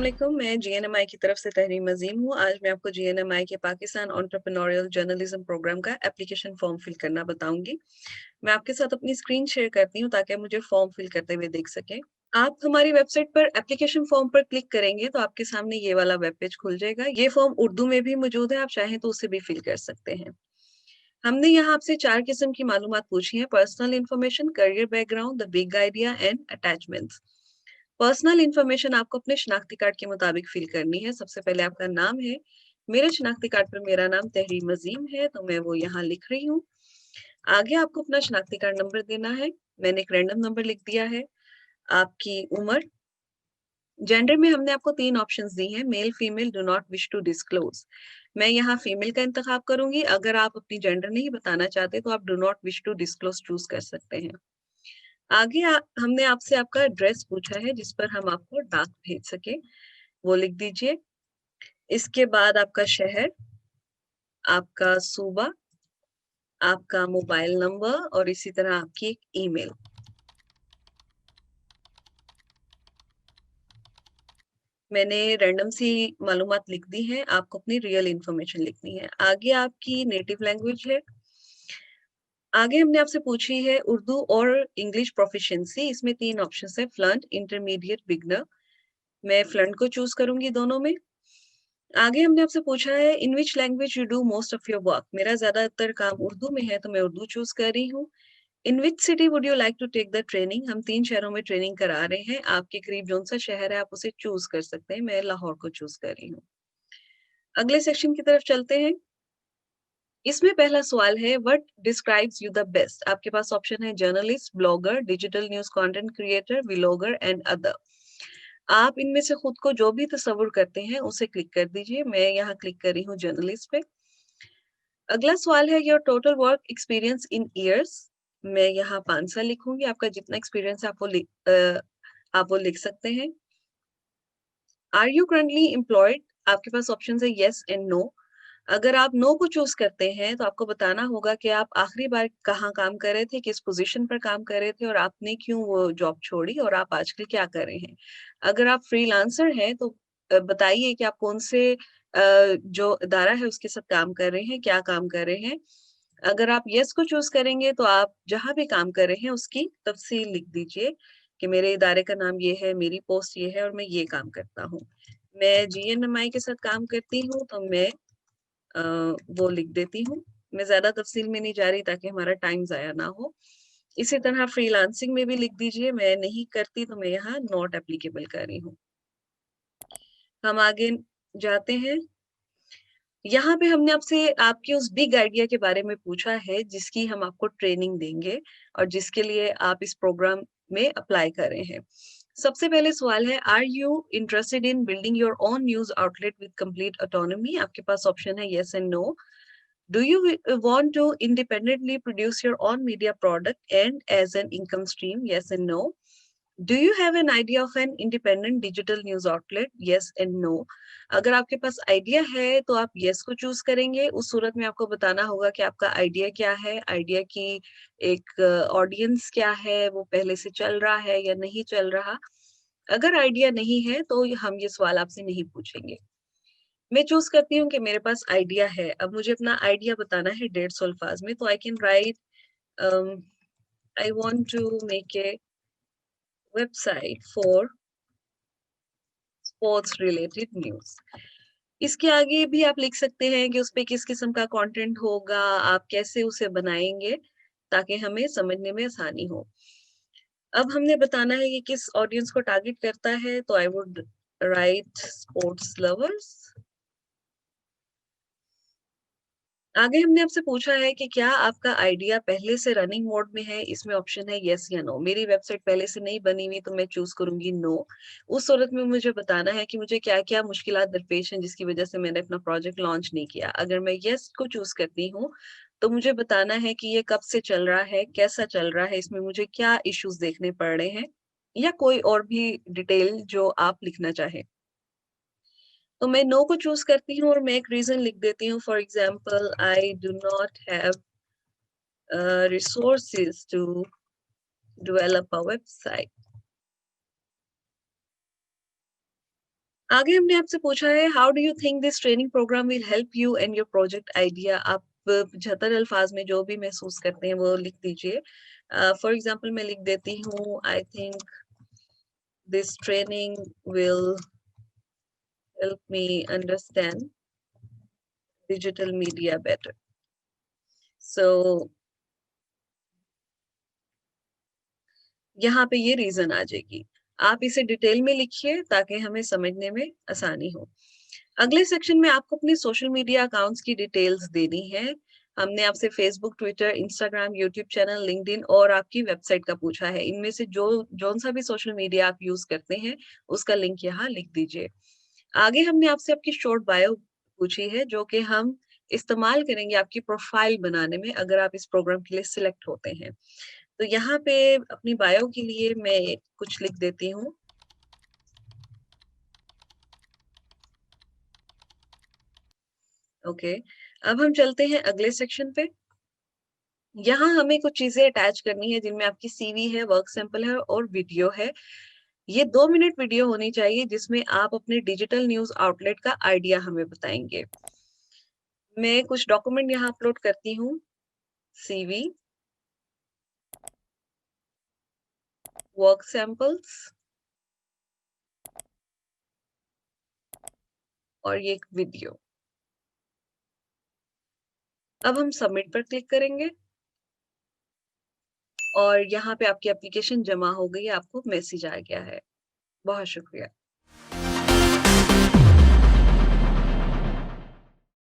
अस्सलामुअलैकुम, मैं जीएनएमआई की तरफ से तहरीम अजीम हूँ। आज मैं आपको जीएनएमआई के पाकिस्तान एंटरप्रेन्योरियल जर्नलिज्म प्रोग्राम का एप्लीकेशन फॉर्म फिल करना बताऊंगी। मैं आपके साथ अपनी स्क्रीन शेयर करती हूँ ताकि आप मुझे फॉर्म फिल करते हुए देख सकें। आप हमारी वेबसाइट पर एप्लीकेशन फॉर्म पर क्लिक करेंगे तो आपके सामने ये वाला वेब पेज खुल जाएगा। ये फॉर्म उर्दू में भी मौजूद है, आप चाहें तो उसे भी फिल कर सकते हैं। हमने यहाँ आपसे 4 किस्म की मालूमात पूछी है: personal information, career background, the big idea and attachments. Personal information आपको अपने शनाख्ती कार्ड के मुताबिक फिल करनी है। सबसे पहले आपका नाम है। मेरे शनाख्ती कार्ड पर मेरा नाम तहरीम अजीम है, तो मैं वो यहाँ लिख रही हूँ। आगे आपको अपना शनाख्ती कार्ड नंबर देना है। मैंने एक रैंडम नंबर लिख दिया है। आपकी उम्र। जेंडर में हमने आपको 3 ऑप्शंस दी हैं: male, female, do not wish to disclose. मैं यहाँ फीमेल का इंतखाब करूंगी। अगर आप अपनी जेंडर नहीं बताना चाहते तो आप do not wish to disclose choose कर सकते हैं। आगे हमने आपसे आपका एड्रेस पूछा है जिस पर हम आपको डाक भेज सके, वो लिख दीजिए। इसके बाद आपका शहर, आपका सूबा, आपका मोबाइल नंबर और इसी तरह आपकी एक ईमेल। मैंने रैंडम सी मालूमात लिख दी है, आपको अपनी रियल इंफॉर्मेशन लिखनी है। आगे आपकी नेटिव लैंग्वेज है। आगे हमने आपसे पूछी है उर्दू और इंग्लिश प्रोफिशिएंसी। इसमें 3 ऑप्शन है: फ्लुएंट, इंटरमीडिएट, बिगनर। मैं फ्लुएंट को चूज करूंगी दोनों में। आगे हमने आपसे पूछा है in which language you do most of your work. मेरा ज्यादातर काम उर्दू में है, तो मैं उर्दू चूज कर रही हूँ। In which city would you like to take the training. हम 3 शहरों में ट्रेनिंग करा रहे हैं। आपके करीब जौन सा शहर है आप उसे चूज कर सकते हैं। मैं लाहौर को चूज कर रही हूँ। अगले सेक्शन की तरफ चलते हैं। इसमें पहला सवाल है what describes you the best. आपके पास ऑप्शन है journalist, blogger, digital news content creator, vlogger and other. आप इनमें से खुद को जो भी तस्वुर करते हैं उसे क्लिक कर दीजिए। मैं यहाँ क्लिक कर रही हूँ जर्नलिस्ट पे। अगला सवाल है your total work experience in years. मैं यहाँ 5 साल लिखूंगी। आपका जितना एक्सपीरियंस है आप वो लिख सकते हैं। Are you currently employed. आपके पास ऑप्शन है येस एंड नो। अगर आप नो को चूज करते हैं तो आपको बताना होगा कि आप आखिरी बार कहाँ काम कर रहे थे, किस पोजीशन पर काम कर रहे थे और आपने क्यों वो जॉब छोड़ी और आप आजकल क्या कर रहे हैं। अगर आप फ्रीलांसर हैं तो बताइए कि आप कौन से जो इदारा है उसके साथ काम कर रहे हैं, क्या काम कर रहे हैं। अगर आप यस को चूज करेंगे तो आप जहां भी काम कर रहे हैं उसकी तफसील लिख दीजिए कि मेरे इदारे का नाम ये है, मेरी पोस्ट ये है और मैं ये काम करता हूँ। मैं जीएनएमआई के साथ काम करती हूँ, तो मैं अ, वो लिख देती हूँ। मैं ज्यादा तफसील में नहीं जा रही ताकि हमारा टाइम जाया ना हो। इसी तरह फ्रीलांसिंग में भी लिख दीजिए। मैं नहीं करती तो मैं यहाँ नॉट एप्लीकेबल कर रही हूँ। हम आगे जाते हैं। यहाँ पे हमने आपसे आपकी उस बिग आइडिया के बारे में पूछा है जिसकी हम आपको ट्रेनिंग देंगे और जिसके लिए आप इस प्रोग्राम में अप्लाई कर रहे हैं। सबसे पहले सवाल है are you interested in building your own news outlet with complete autonomy. आपके पास ऑप्शन है yes and no. Do you want to independently produce your own media product and as an income stream? Yes and no. Do you have an idea of an independent digital news outlet? Yes and no. अगर आपके पास idea है तो आप yes को choose करेंगे। उस सूरत में आपको बताना होगा कि आपका आइडिया क्या है, आइडिया की एक ऑडियंस क्या है, वो पहले से चल रहा है या नहीं चल रहा। अगर आइडिया नहीं है तो हम ये सवाल आपसे नहीं पूछेंगे। मैं चूज करती हूँ कि मेरे पास आइडिया है। अब मुझे अपना आइडिया बताना है 150 अल्फाज में, तो I can write I want to make a website for sports related news. इसके आगे भी आप लिख सकते हैं कि उस पे किस किस्म का कंटेंट होगा, आप कैसे उसे बनाएंगे ताकि हमें समझने में आसानी हो। अब हमने बताना है कि किस ऑडियंस को टारगेट करता है, तो I would write sports lovers. आगे हमने आपसे पूछा है कि क्या आपका आइडिया पहले से रनिंग मोड में है। इसमें ऑप्शन है यस या नो। मेरी वेबसाइट पहले से नहीं बनी हुई तो मैं चूज करूंगी नो। उस सूरत में मुझे बताना है कि मुझे क्या क्या मुश्किलात दरपेश हैं जिसकी वजह से मैंने अपना प्रोजेक्ट लॉन्च नहीं किया। अगर मैं यस को चूज करती हूँ तो मुझे बताना है कि ये कब से चल रहा है, कैसा चल रहा है, इसमें मुझे क्या इश्यूज देखने पड़ रहे हैं या कोई और भी डिटेल जो आप लिखना चाहें। तो मैं नो को चूज करती हूँ और मैं एक रीजन लिख देती हूँ। For example I do not have resources to develop a website. आगे हमने आपसे पूछा है how do you think this training program will help you and your project idea. आप 75 अल्फाज में जो भी महसूस करते हैं वो लिख दीजिए। फॉर एग्जांपल मैं लिख देती हूँ I think this training will help me understand digital media better. So यहाँ पे ये रीजन आ जाएगी। आप इसे डिटेल में लिखिए ताकि हमें समझने में आसानी हो। अगले सेक्शन में आपको अपने सोशल मीडिया अकाउंट्स की डिटेल्स देनी है। हमने आपसे Facebook, Twitter, Instagram, YouTube channel, LinkedIn और आपकी वेबसाइट का पूछा है। इनमें से जो जौन सा भी सोशल मीडिया आप यूज करते हैं, उसका लिंक यहाँ लिख दीजिए। आगे हमने आपसे आपकी शॉर्ट बायो पूछी है, जो कि हम इस्तेमाल करेंगे आपकी प्रोफाइल बनाने में अगर आप इस प्रोग्राम के लिए सिलेक्ट होते हैं। तो यहाँ पे अपनी बायो के लिए मैं कुछ लिख देती हूँ। ओके, अब हम चलते हैं अगले सेक्शन पे। यहाँ हमें कुछ चीजें अटैच करनी है जिनमें आपकी सीवी है, वर्क सैंपल है और वीडियो है। ये 2 मिनट वीडियो होनी चाहिए जिसमें आप अपने डिजिटल न्यूज आउटलेट का आइडिया हमें बताएंगे। मैं कुछ डॉक्यूमेंट यहाँ अपलोड करती हूँ। सीवी, वर्क सैंपल्स और ये एक वीडियो। अब हम सबमिट पर क्लिक करेंगे और यहाँ पे आपकी एप्लीकेशन जमा हो गई है, आपको मैसेज आ गया है। बहुत शुक्रिया।